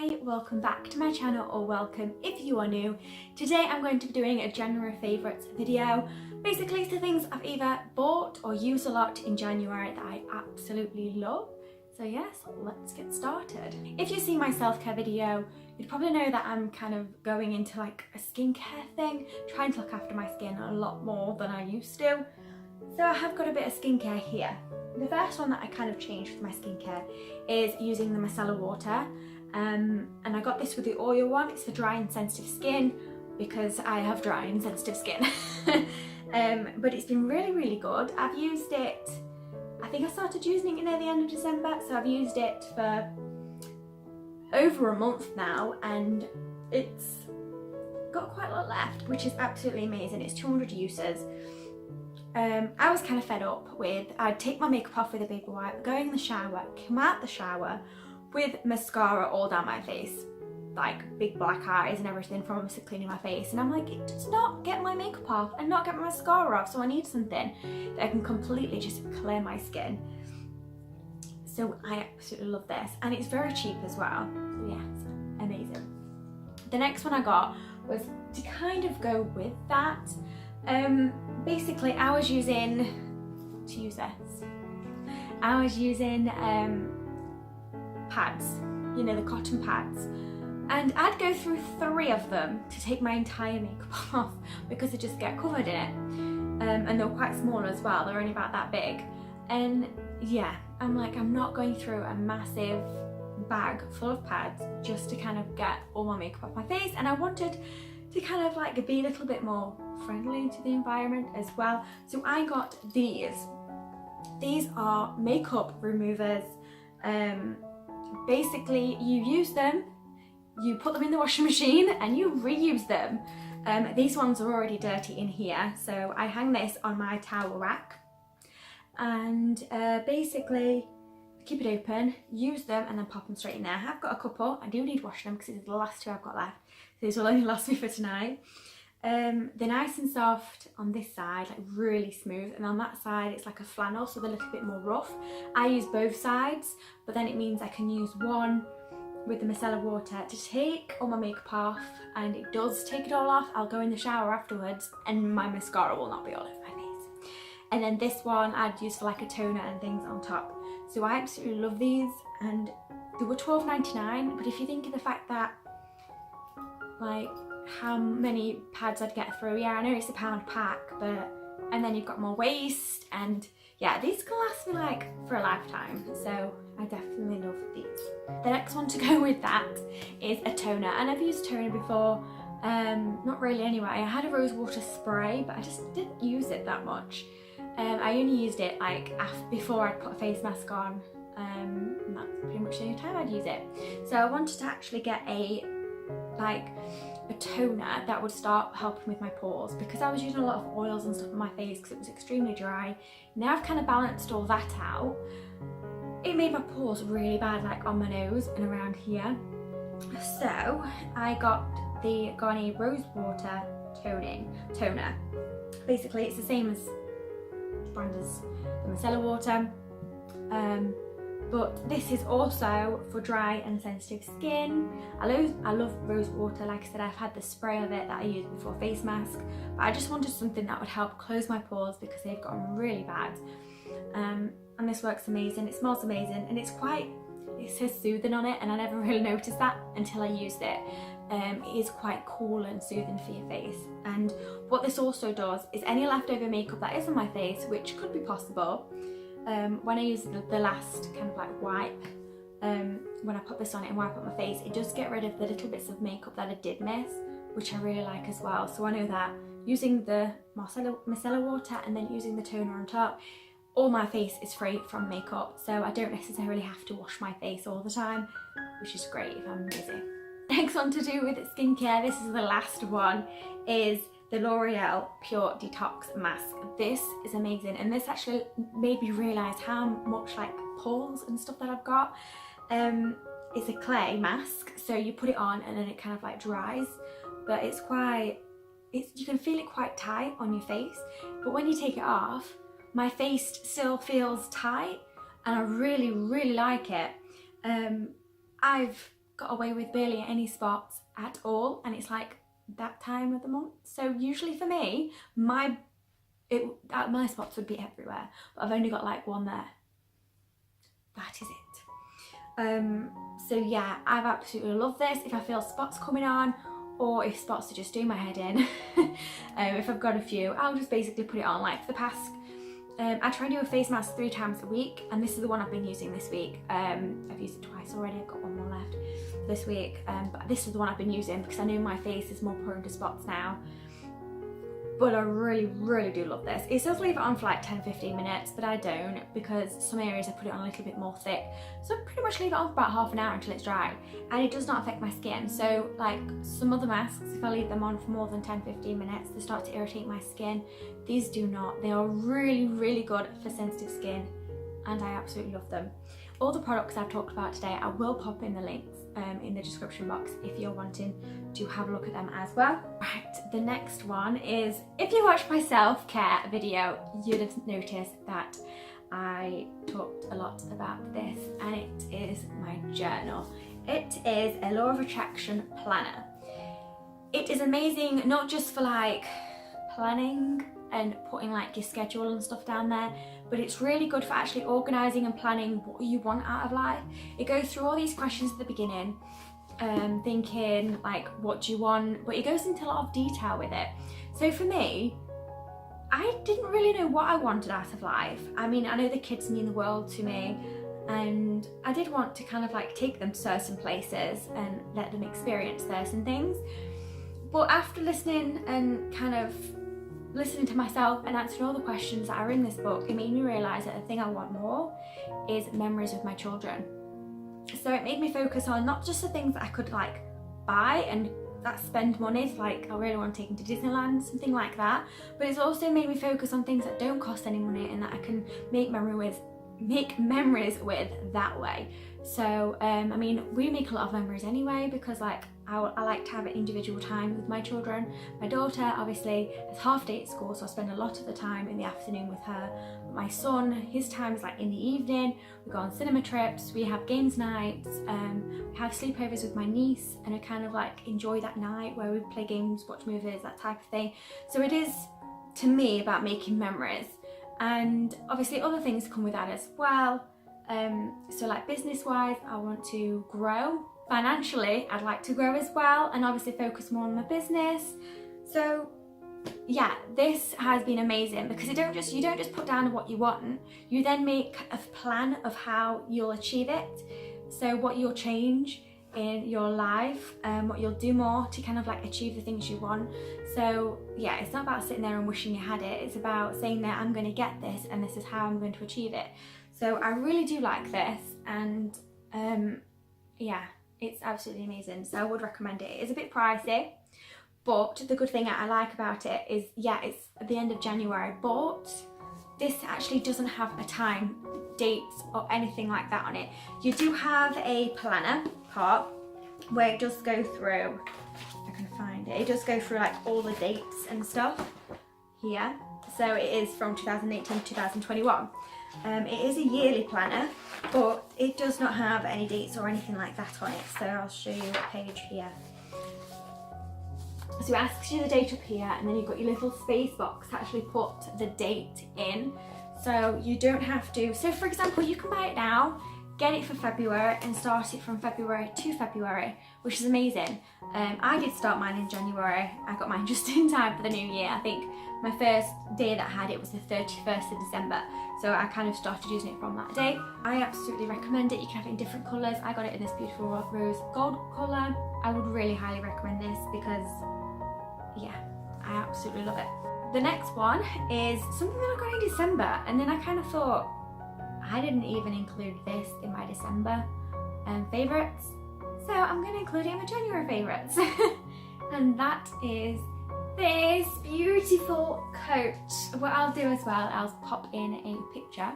Hi, welcome back to my channel, or welcome if you are new. Today I'm going to be doing a January favourites video. Basically, it's the things I've either bought or used a lot in January that I absolutely love. So yes, let's get started. If you see my self-care video, you'd probably know that I'm kind of going into like a skincare thing, trying to look after my skin a lot more than I used to. So I have got a bit of skincare here. The first one that I kind of changed with my skincare is using the Micellar water. And I got this with the oil one. It's for dry and sensitive skin because I have dry and sensitive skin. But it's been really good. I've used it, I think I started using it near the end of December, so I've used it for over a month now and it's got quite a lot left, which is absolutely amazing. It's 200 uses. I was kind of fed up with, I'd take my makeup off with a paper wipe, go in the shower, come out the shower with mascara all down my face, like big black eyes and everything from obviously cleaning my face, and I'm like, it does not get my makeup off and not get my mascara off, so I need something that can completely just clear my skin. So I absolutely love this, and it's very cheap as well, so yeah, it's amazing. The next one I got was to kind of go with that. Basically I was using pads, you know, the cotton pads, and I'd go through 3 of them to take my entire makeup off because they just get covered in it, and they're quite small as well, they're only about that big, and yeah, I'm like, I'm not going through a massive bag full of pads just to kind of get all my makeup off my face, and I wanted to kind of like be a little bit more friendly to the environment as well. So I got these. These are makeup removers. Basically you use them, you put them in the washing machine and you reuse them. These ones are already dirty in here, so I hang this on my towel rack and basically keep it open, use them and then pop them straight in there. I've got a couple, I do need washing them because these are the last 2 I've got left. These will only last me for tonight. They're nice and soft on this side, like really smooth, and on that side it's like a flannel, so they're a little bit more rough. I use both sides, but then it means I can use one with the micellar water to take all my makeup off, and it does take it all off. I'll go in the shower afterwards and my mascara will not be all over my face. And then this one I'd use for like a toner and things on top. So I absolutely love these, and they were $12.99, but if you think of the fact that like how many pads I'd get through, yeah, I know it's a £1 pack, but and then you've got more waste, and yeah, these can last me like for a lifetime, so I definitely love these. The next one to go with that is a toner, and I've used toner before, not really anyway. I had a rose water spray, but I just didn't use it that much. I only used it like before I'd put a face mask on, and that's pretty much the only time I'd use it. So I wanted to actually get a toner that would start helping with my pores, because I was using a lot of oils and stuff on my face because it was extremely dry. Now I've kind of balanced all that out. It made my pores really bad, like on my nose and around here. So I got the Garnier Rose Water toner. Basically it's the same as brand as the micellar water, but this is also for dry and sensitive skin. I love rose water. Like I said, I've had the spray of it that I used before face mask, but I just wanted something that would help close my pores because they've gotten really bad, and this works amazing. It smells amazing, and it says soothing on it, and I never really noticed that until I used it. It is quite cool and soothing for your face. And what this also does is any leftover makeup that is on my face, which could be possible, when I use the last kind of like wipe, when I put this on it and wipe up my face, it does get rid of the little bits of makeup that I did miss, which I really like as well. So I know that using the micellar water and then using the toner on top, all my face is free from makeup, so I don't necessarily have to wash my face all the time, which is great if I'm busy. Next one to do with skincare, this is the last one, is the L'Oreal Pure Detox Mask. This is amazing, and this actually made me realise how much like pores and stuff that I've got. It's a clay mask, so you put it on and then it kind of like dries, but you can feel it quite tight on your face, but when you take it off, my face still feels tight, and I really like it. I've got away with barely any spots at all, and it's like that time of the month. So usually for me, my spots would be everywhere, but I've only got like one there. That is it. So yeah, I've absolutely loved this. If I feel spots coming on, or if spots are just doing my head in, if I've got a few, I'll just basically put it on. Like for the past, I try and do a face mask 3 times a week, and this is the one I've been using this week. I've used it twice already, I've got one more left this week, but this is the one I've been using because I know my face is more prone to spots now. But I really do love this. It does leave it on for like 10-15 minutes, but I don't, because some areas I put it on a little bit more thick. So I pretty much leave it on for about half an hour until it's dry, and it does not affect my skin. So like some other masks, if I leave them on for more than 10-15 minutes, they start to irritate my skin. These do not. They are really good for sensitive skin, and I absolutely love them. All the products I've talked about today, I will pop in the links in the description box if you're wanting to have a look at them as well. Right, the next one is, if you watched my self-care video, you'd have noticed that I talked a lot about this, and it is my journal. It is a law of attraction planner. It is amazing, not just for like planning and putting like your schedule and stuff down there, but it's really good for actually organising and planning what you want out of life. It goes through all these questions at the beginning, thinking like what do you want, but it goes into a lot of detail with it. So for me, I didn't really know what I wanted out of life. I mean, I know the kids mean the world to me, and I did want to kind of like take them to certain places and let them experience certain things. But after listening and kind of listening to myself and answering all the questions that are in this book, it made me realise that the thing I want more is memories with my children. So it made me focus on not just the things that I could like buy and that spend money, like I really want to take them to Disneyland, something like that, but it's also made me focus on things that don't cost any money and that I can make memories with that way. So I mean, we make a lot of memories anyway, because like I like to have an individual time with my children. My daughter obviously has half day at school, so I spend a lot of the time in the afternoon with her. But my son, his time is like in the evening. We go on cinema trips, we have games nights, we have sleepovers with my niece, and I kind of like enjoy that night where we play games, watch movies, that type of thing. So it is, to me, about making memories. And obviously other things come with that as well. So like business wise, I want to grow. Financially, I'd like to grow as well, and obviously focus more on my business. So yeah, this has been amazing, because you don't just put down what you want, you then make a plan of how you'll achieve it. So what you'll change in your life, what you'll do more to kind of like achieve the things you want. So yeah, it's not about sitting there and wishing you had it, it's about saying that I'm going to get this and this is how I'm going to achieve it. So I really do like this, and yeah, it's absolutely amazing. So I would recommend it. It is a bit pricey, but the good thing I like about it is, yeah, it's at the end of January, but this actually doesn't have a time, dates or anything like that on it. You do have a planner part where it does go through, if I can find it, it does go through like all the dates and stuff here. So it is from 2018 to 2021. It is a yearly planner, but it does not have any dates or anything like that on it. So I'll show you a page here. So it asks you the date up here, and then you've got your little space box to actually put the date in. So you don't have to, so for example, you can buy it now, get it for February and start it from February to February, which is amazing. I did start mine in January. I got mine just in time for the new year. I think my first day that I had it was the 31st of December. So I kind of started using it from that day. I absolutely recommend it. You can have it in different colours. I got it in this beautiful rose gold colour. I would really highly recommend this because, yeah, I absolutely love it. The next one is something that I got in December, and then I kind of thought, I didn't even include this in my December favourites, so I'm going to include it in my January favourites. And that is this beautiful coat. What I'll do as well, I'll pop in a picture,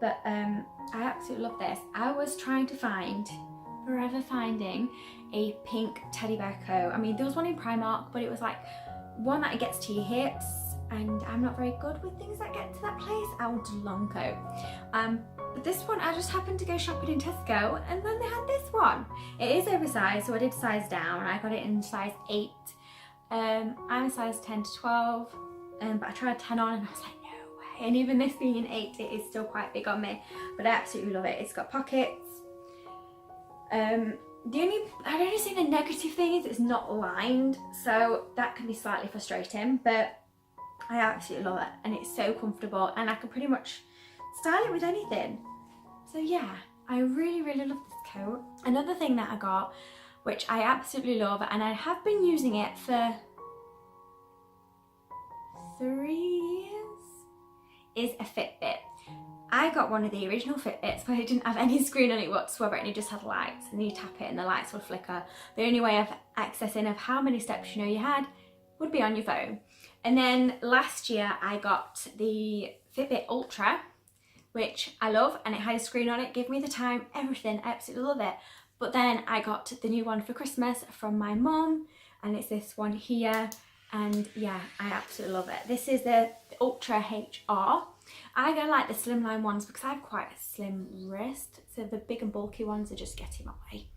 but I absolutely love this. I was trying to find, forever finding, a pink teddy bear coat. I mean, there was one in Primark, but it was like one that gets to your hips, and I'm not very good with things that get to that place. I want a long coat. But this one, I just happened to go shopping in Tesco and then they had this one. It is oversized, so I did size down. I got it in size 8. I'm a size 10 to 12, but I tried 10 on and I was like, no way. And even this being an 8, it is still quite big on me, but I absolutely love it. It's got pockets. I'd only say the negative thing is it's not lined, so that can be slightly frustrating, but I absolutely love it and it's so comfortable and I can pretty much style it with anything. So yeah, I really love this coat. Another thing that I got, which I absolutely love, and I have been using it for 3 years, is a Fitbit. I got one of the original Fitbits where it didn't have any screen on it whatsoever and it just had lights, and you tap it and the lights would flicker. The only way of accessing of how many steps you know you had would be on your phone. And then last year I got the Fitbit Ultra, which I love, and it had a screen on it, gave me the time, everything, I absolutely love it. But then I got the new one for Christmas from my mum, and it's this one here, and yeah, I absolutely love it. This is the Ultra HR. I go like the slimline ones because I have quite a slim wrist, so the big and bulky ones are just getting my way.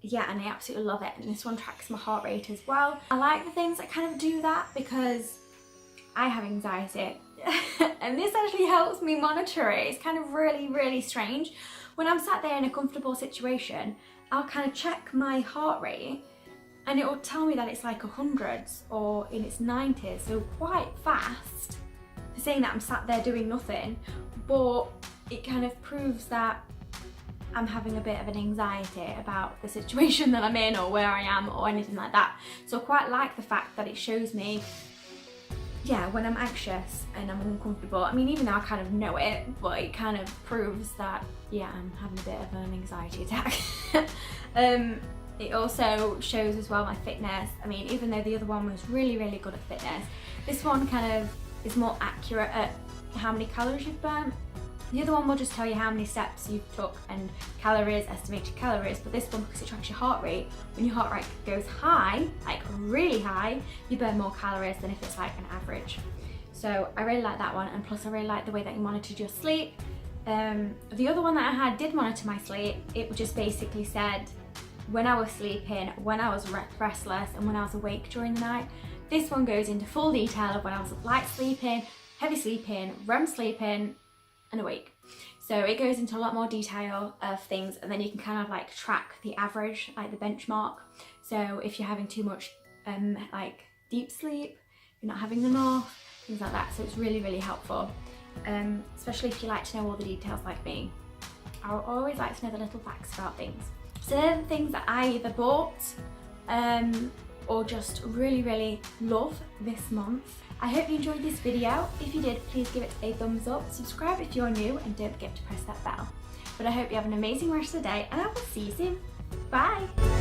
Yeah, and I absolutely love it, and this one tracks my heart rate as well. I like the things that kind of do that because I have anxiety and this actually helps me monitor it. It's kind of really strange. When I'm sat there in a comfortable situation, I'll kind of check my heart rate and it will tell me that it's like 100s or in its 90s, so quite fast, for saying that I'm sat there doing nothing, but it kind of proves that I'm having a bit of an anxiety about the situation that I'm in or where I am or anything like that. So I quite like the fact that it shows me, yeah, when I'm anxious and I'm uncomfortable. I mean, even though I kind of know it, but it kind of proves that, yeah, I'm having a bit of an anxiety attack. It also shows as well my fitness. I mean, even though the other one was really good at fitness, this one kind of is more accurate at how many calories you've burnt. The other one will just tell you how many steps you've took and calories, estimated calories, but this one, because it tracks your heart rate, when your heart rate goes high, like really high, you burn more calories than if it's like an average. So I really like that one, and plus I really like the way that it monitored your sleep. The other one that I had did monitor my sleep. It just basically said when I was sleeping, when I was restless, and when I was awake during the night. This one goes into full detail of when I was light sleeping, heavy sleeping, REM sleeping, and awake. So it goes into a lot more detail of things, and then you can kind of like track the average, like the benchmark. So if you're having too much like deep sleep, you're not having enough, things like that. So it's really helpful, especially if you like to know all the details like me. I always like to know the little facts about things. So they're the things that I either bought or just really love this month. I hope you enjoyed this video. If you did, please give it a thumbs up, subscribe if you're new, and don't forget to press that bell. But I hope you have an amazing rest of the day, and I will see you soon. Bye!